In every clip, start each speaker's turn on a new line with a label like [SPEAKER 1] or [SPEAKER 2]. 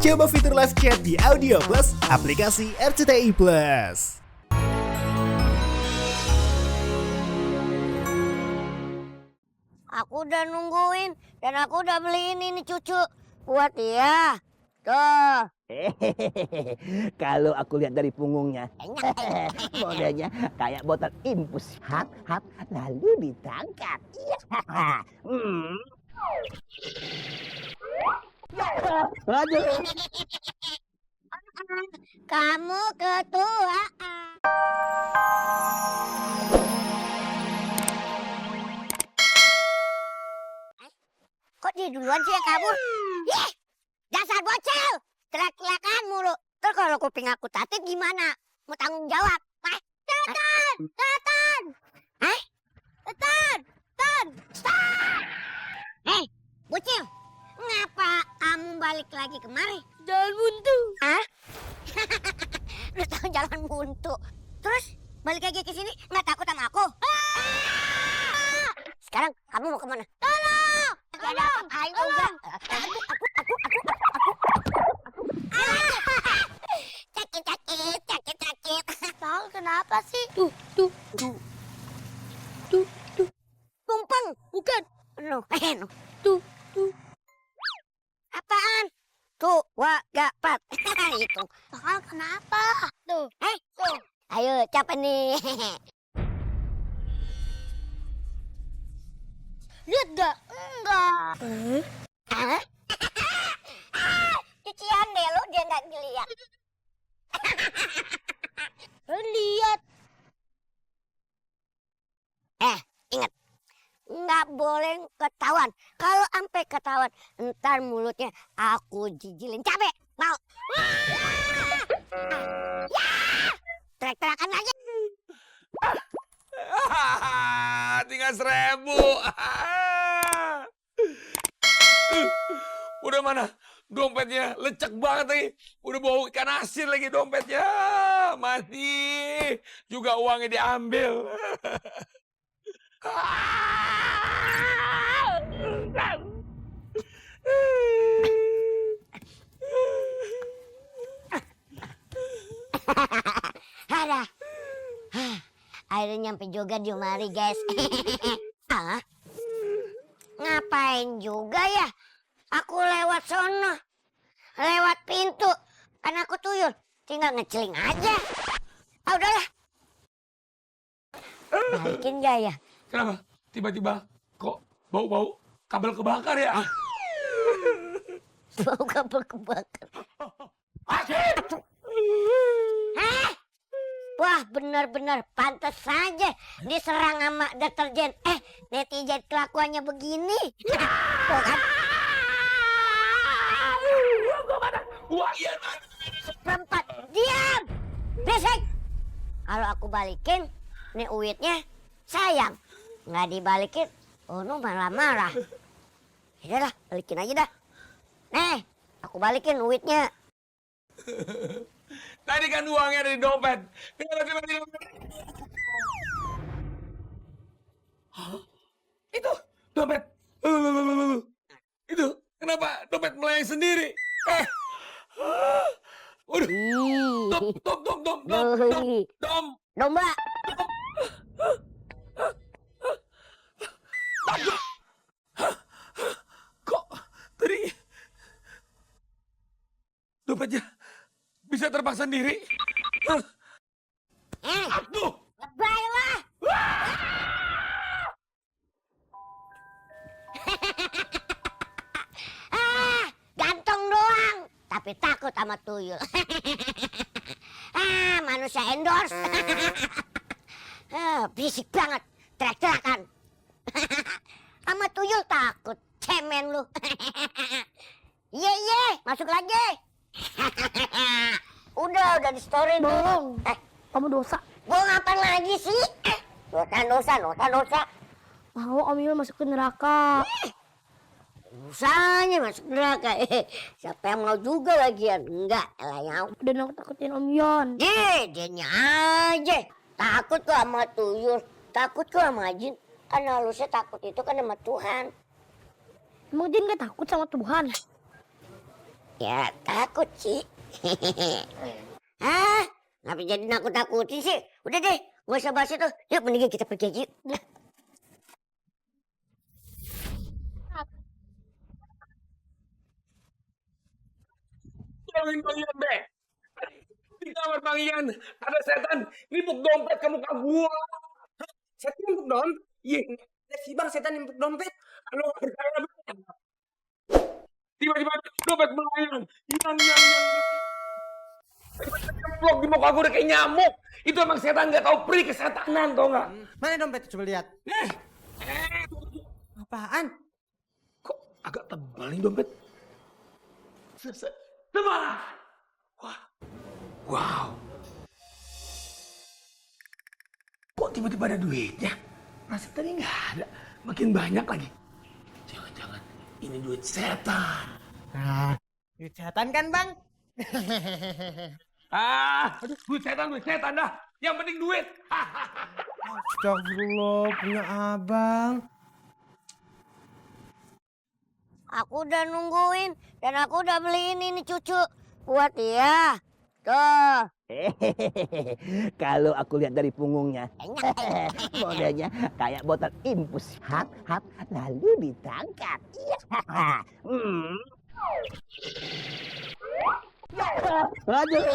[SPEAKER 1] Coba fitur live chat di Audio Plus, aplikasi RCTI Plus.
[SPEAKER 2] Aku udah nungguin dan aku udah beliin ini cucu buat dia. Tuh.
[SPEAKER 3] Kalau aku lihat dari punggungnya, modelnya kayak botol infus. Hap, hap, lalu ditangkap. Hmm. Aduh.
[SPEAKER 2] Kamu ketua. Kok dia duluan sih yang kabur? Ih, dasar bocil! Teriak-teriakan mulu. Terus kalau kuping aku tatit gimana? Mau tanggung jawab? Tetan! Tetan! Tetan! Tetan! Stop! Hei, bocil! Ngapa kamu balik lagi kemari? Jalan buntu. Hah? Lu tahu jalan buntu. Terus balik lagi ke sini nggak takut sama aku? Sekarang kamu mau kemana? Tolong! Tolong! Ayo enggak. Sakit. Tahu kenapa sih? Tuh. Tumpeng, bukan? No. Tuh. Apaan? Tuh, gapat. Itu. Tahu kenapa? Tuh. Tuh. Ayo, capek nih. Lihat gak? Enggak. Hah? Cucian deh lo, dia gak ngeliat. Lihat. Ingat. Nggak boleh ketahuan. Kalau sampai ketahuan, ntar mulutnya aku jijilin cabe. Mau? Ya! Teriak-teriakan aja.
[SPEAKER 4] Tinggal 1.000. Udah mana? Dompetnya lecek banget lagi. Udah bau ikan asin lagi dompetnya. Masih juga uangnya diambil.
[SPEAKER 2] Ada. Akhirnya nyampe juga di mari, guys. Ngapain juga ya? Aku lewat sono. Lewat pintu. Kan aku tuyul. Tinggal ngeceling aja. Udahlah. Balikin gak ya?
[SPEAKER 4] Kenapa? Tiba-tiba kok bau-bau kabel kebakar ya?
[SPEAKER 2] Bau kabel kebakar. Wah, benar-benar pantas saja diserang sama deterjen. Netizen kelakuannya begini. Tuh kan? Seperempat, diam! Berisik! Kalau aku balikin, nih uitnya sayang. Nggak dibalikin, nu malah marah. Yaudah lah, balikin aja dah. Nih, aku balikin uitnya.
[SPEAKER 4] Tadi kan uangnya ada di dompet. Kenapa tiba-tiba? Hah? Itu dompet. Itu kenapa dompet melayang sendiri? Waduh. Dom.
[SPEAKER 2] Domba.
[SPEAKER 4] Kok tadi dompetnya bisa terbang sendiri? Aduh.
[SPEAKER 2] Lebay lah. Ganteng doang, tapi takut sama tuyul. Manusia endorse. Berisik banget, teriak-teriakan. Sama tuyul takut, cemen lu. Ye, masuk lagi. Udah di story belum?
[SPEAKER 5] Kamu dosa.
[SPEAKER 2] Gua ngapain lagi sih? Dosa.
[SPEAKER 5] Mau Om Yon masuk ke neraka.
[SPEAKER 2] Usahanya masuk neraka. Siapa yang mau juga lagian? Enggak, lah yang.
[SPEAKER 5] Dan aku takutin Om Yon.
[SPEAKER 2] Dianya aja. Takut tuh sama tuyul. Takut tuh sama jin. Kan harusnya takut itu kan sama Tuhan.
[SPEAKER 5] Emang jin gak takut sama Tuhan?
[SPEAKER 2] Ya takut sih. Hah? Ngapa jadi nakut-nakutin sih? Udah deh, gak usah bahas itu. Yuk mendingan kita pergi aja yuk.
[SPEAKER 4] Jangan Bang Be. Di kamar Bang Ian ada setan nimpuk dompet ke muka gua.
[SPEAKER 6] Setan nimpuk dompet? Iya, si Bang setan nimpuk dompet.
[SPEAKER 4] Halo, tiba-tiba dompet Bang Ian hilang. Tiba-tiba di muka gua udah kayak nyamuk. Itu emang setan nggak tahu pri kesetanan, tau nggak?
[SPEAKER 6] Mana dompet? Coba lihat. Apaan?
[SPEAKER 4] Kok agak tebal nih dompet? Tebal. Wah. Wow. Kok tiba-tiba ada duitnya? Masa tadi nggak ada? Makin banyak lagi. Jangan-jangan ini duit setan.
[SPEAKER 6] Duit setan kan, Bang?
[SPEAKER 4] Aduh, duit setan dah. Yang penting duit.
[SPEAKER 6] Astagfirullah, punya abang.
[SPEAKER 2] Aku udah nungguin dan aku udah beliin ini cucu buat dia. Tuh.
[SPEAKER 3] Kalau aku lihat dari punggungnya, modelnya kayak botol infus. Hap, hap, lalu ditangkap. Hmm. Aduh.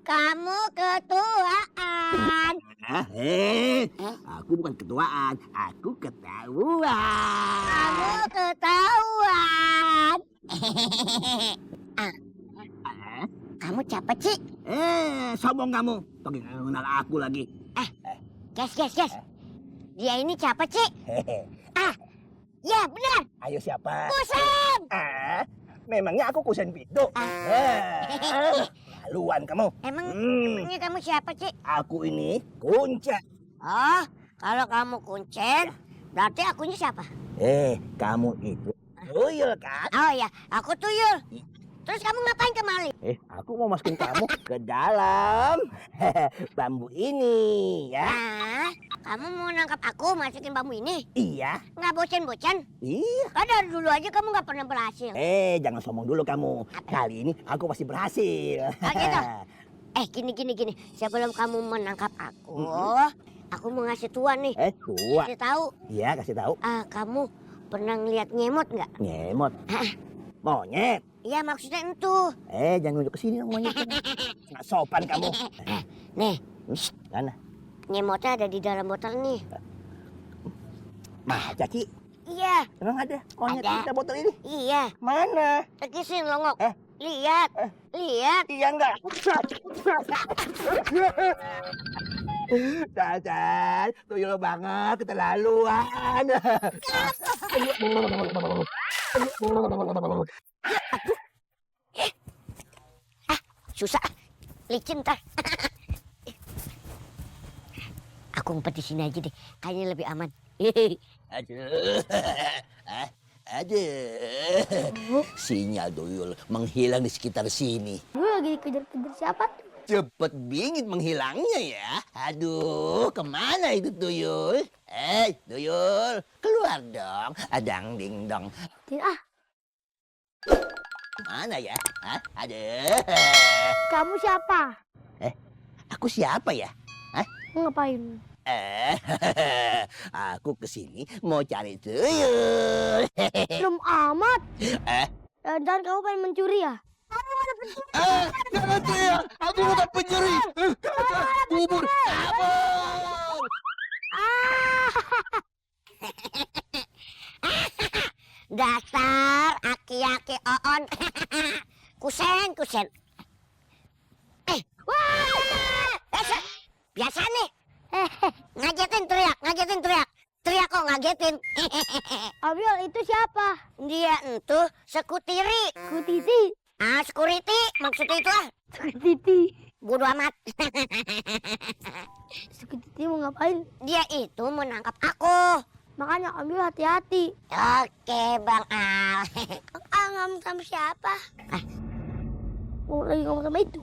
[SPEAKER 2] Kamu ketuaan.
[SPEAKER 3] Aku bukan ketuaan, aku ketahuan.
[SPEAKER 2] Kamu ketahuan. Kamu siapa sih?
[SPEAKER 3] Sombong kamu. Togi kenal aku lagi.
[SPEAKER 2] Guys. Dia ini siapa sih? Ya benar.
[SPEAKER 3] Ayo siapa?
[SPEAKER 2] Kusen.
[SPEAKER 3] Memangnya aku kusen pitu. Laluan kamu.
[SPEAKER 2] Emangnya kamu siapa sih?
[SPEAKER 3] Aku ini Kunca.
[SPEAKER 2] Oh, kalau kamu kuncen, berarti akunya siapa?
[SPEAKER 3] Kamu itu tuyul kan?
[SPEAKER 2] Oh ya, aku tuyul. Terus kamu ngapain kemari?
[SPEAKER 3] Aku mau masukin kamu ke dalam bambu ini, ya.
[SPEAKER 2] Kamu mau nangkap aku masukin bambu ini?
[SPEAKER 3] Iya.
[SPEAKER 2] Nggak bocan-bocan?
[SPEAKER 3] Iya.
[SPEAKER 2] Kan dari dulu aja kamu nggak pernah berhasil.
[SPEAKER 3] Jangan sombong dulu kamu. Kali ini aku pasti berhasil.
[SPEAKER 2] Oh gitu? Gini. Sebelum kamu menangkap aku mau ngasih tuan nih.
[SPEAKER 3] Tua.
[SPEAKER 2] Kasih tahu.
[SPEAKER 3] Iya, kasih tahu.
[SPEAKER 2] Kamu pernah ngeliat nyemot nggak?
[SPEAKER 3] Nyemot. Monyet.
[SPEAKER 2] Iya maksudnya itu.
[SPEAKER 3] Jangan nunjuk ke sini dong monyetnya. Nggak sopan kamu.
[SPEAKER 2] Nih,
[SPEAKER 3] Mana?
[SPEAKER 2] nyemotnya ada di dalam botol nih.
[SPEAKER 3] Masa, Ci?
[SPEAKER 2] Iya,
[SPEAKER 3] Emang ada monyet
[SPEAKER 2] Ada.
[SPEAKER 3] kita botol ini?
[SPEAKER 2] iya.
[SPEAKER 3] Mana?
[SPEAKER 2] Tegisin longok. Lihat.
[SPEAKER 3] Iya enggak? Cacat, tuyul banget, keterlaluan.
[SPEAKER 2] Susah. Licin ntar. Aku ngumpet di sini aja deh. Kayaknya lebih aman.
[SPEAKER 3] Aduh. Aduh. Sinyal tuyul menghilang di sekitar sini.
[SPEAKER 5] Gue lagi dikejar-kejar siapa tuh?
[SPEAKER 3] Cepet bingit menghilangnya ya. Aduh, kemana itu tuyul? Tuyul, keluar dong. Adang ding dong. Mana ya? Aduh.
[SPEAKER 5] Kamu siapa?
[SPEAKER 3] Aku siapa ya?
[SPEAKER 5] Ngapain?
[SPEAKER 3] Aku kesini mau cari tuyul.
[SPEAKER 5] Belum amat.
[SPEAKER 3] Eh?
[SPEAKER 5] Dan kamu pengen mencuri ya?
[SPEAKER 3] Jangan tuyul, aku bukan pencuri. Bubur, abang.
[SPEAKER 2] Dasar aki-aki oon. Kusen. Wah! Biasa nih. Ngagetin teriak. Teriak kok ngagetin.
[SPEAKER 5] Abiol itu siapa?
[SPEAKER 2] Dia itu sekutiri.
[SPEAKER 5] Kutiti.
[SPEAKER 2] Security maksudnya itu lah.
[SPEAKER 5] Kutiti.
[SPEAKER 2] Bodo amat.
[SPEAKER 5] Kutiti mau ngapain?
[SPEAKER 2] Dia itu menangkap aku.
[SPEAKER 5] Makanya ambil hati-hati.
[SPEAKER 2] Oke Bang Al. Ngomong sama siapa?
[SPEAKER 5] Mau lagi ngomong sama itu.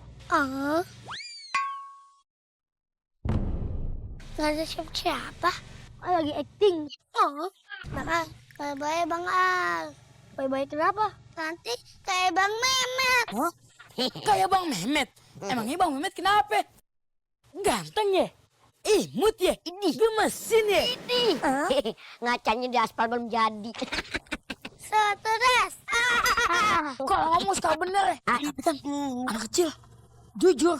[SPEAKER 2] Gak ada siapa-siapa.
[SPEAKER 5] Lagi acting.
[SPEAKER 2] Bang Al. Bye-bye Bang Al.
[SPEAKER 5] Bye-bye kenapa? Nanti kayak Bang Mehmet.
[SPEAKER 7] Hah? Kayak Bang Mehmet? Emangnya Bang Mehmet kenapa? Ganteng ya? Imut ya? Gemesin ya?
[SPEAKER 2] Ngacanya di aspal belum jadi.
[SPEAKER 5] Stres.
[SPEAKER 7] Kalau ngomong suka bener ya? Tapi kan anak kecil, jujur.